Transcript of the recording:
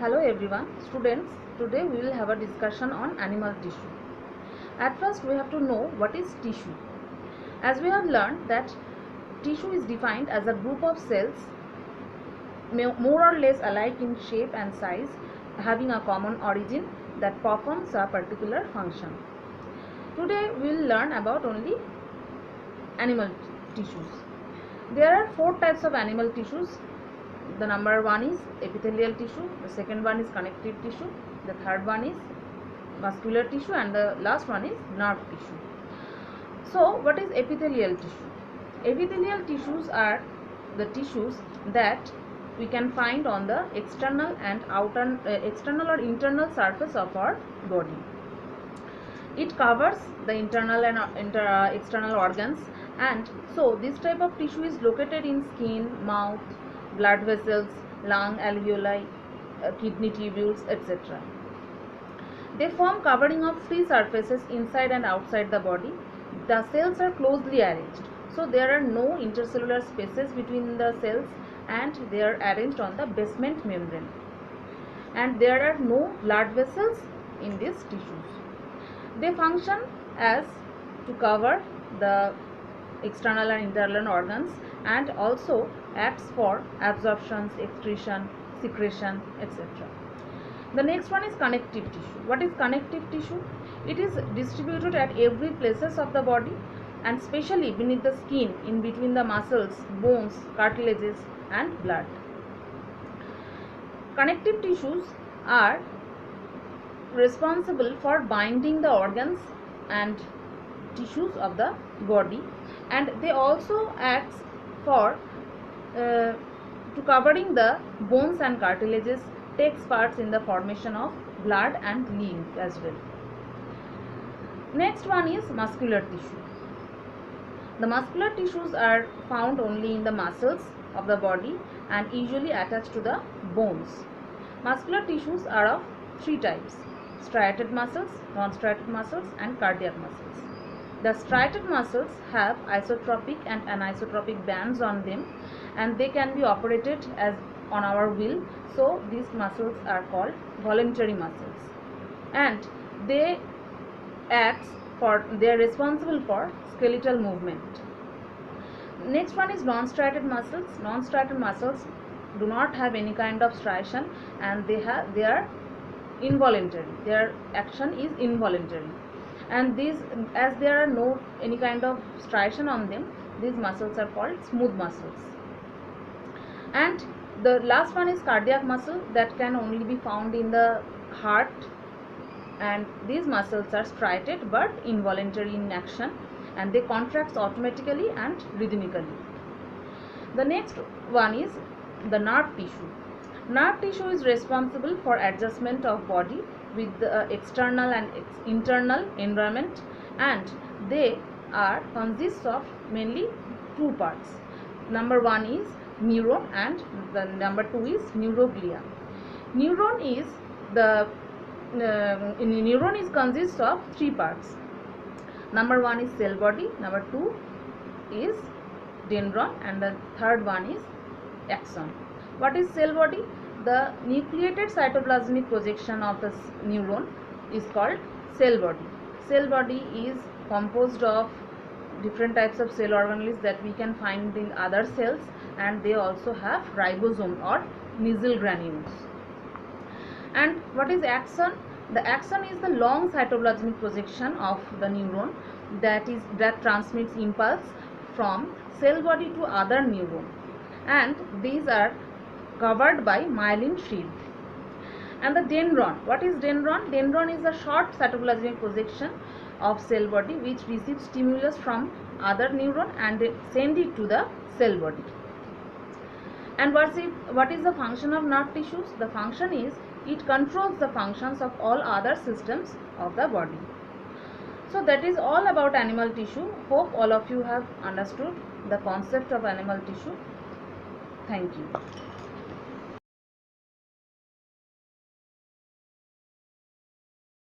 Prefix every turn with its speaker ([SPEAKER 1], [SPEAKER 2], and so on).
[SPEAKER 1] Hello everyone, students. Today we will have a discussion on animal tissue. At first we have to know what is tissue. As we have learned that tissue is defined as a group of cells more or less alike in shape and size, having a common origin that performs a particular function. Today we will learn about only animal tissues. There are 4 types of animal tissues. The number 1 is epithelial tissue, the second one is connective tissue, the third one is muscular tissue, and the last one is nerve tissue. So what is epithelial tissue? Epithelial tissues are the tissues that we can find on the external and external or internal surface of our body. It covers the internal and external organs, and so this type of tissue is located in skin, mouth, blood vessels, lung, alveoli, kidney tubules, etc. They form covering of free surfaces inside and outside the body. The cells are closely arranged, so there are no intercellular spaces between the cells, and they are arranged on the basement membrane. And there are no blood vessels in these tissues. They function as to cover the external and internal organs, and also acts for absorptions, excretion, secretion, etc. The next one is connective tissue. What is connective tissue? It is distributed at every places of the body, and especially beneath the skin, in between the muscles, bones, cartilages, and blood. Connective tissues are responsible for binding the organs and tissues of the body, and they also act for to covering the bones and cartilages, takes parts in the formation of blood and lymph as well. Next one is muscular tissue. The muscular tissues are found only in the muscles of the body and usually attached to the bones. Muscular tissues are of 3 types: striated muscles, non-striated muscles, and cardiac muscles. The striated muscles have isotropic and anisotropic bands on them, and they can be operated as on our will, so these muscles are called voluntary muscles, and they are responsible for skeletal movement. Next one is non-striated muscles. Non-striated muscles do not have any kind of striation, and they are involuntary. Their action is involuntary, and these, as there are no any kind of striation on them, these muscles are called smooth muscles. And the last one is cardiac muscle, that can only be found in the heart, and these muscles are striated but involuntary in action, and they contract automatically and rhythmically. The next one is the nerve tissue. Nerve tissue is responsible for adjustment of body with the external and internal environment, and they consist of mainly 2 parts. Number 1 is neuron, and the number 2 is neuroglia. Neuron consists of 3 parts. Number 1 is cell body, number 2 is dendron, and the third one is axon. What is cell body? The nucleated cytoplasmic projection of the neuron is called cell body. Cell body is composed of different types of cell organelles that we can find in other cells, and they also have ribosome or mesyl granules. And what is axon? The axon is the long cytoplasmic projection of the neuron that transmits impulse from cell body to other neuron, and these are covered by myelin sheath. And the dendron. What is dendron? Dendron is a short cytoplasmic projection of cell body which receives stimulus from other neuron and send it to the cell body. And what is the function of nerve tissues? The function is it controls the functions of all other systems of the body. So that is all about animal tissue. Hope all of you have understood the concept of animal tissue. Thank you.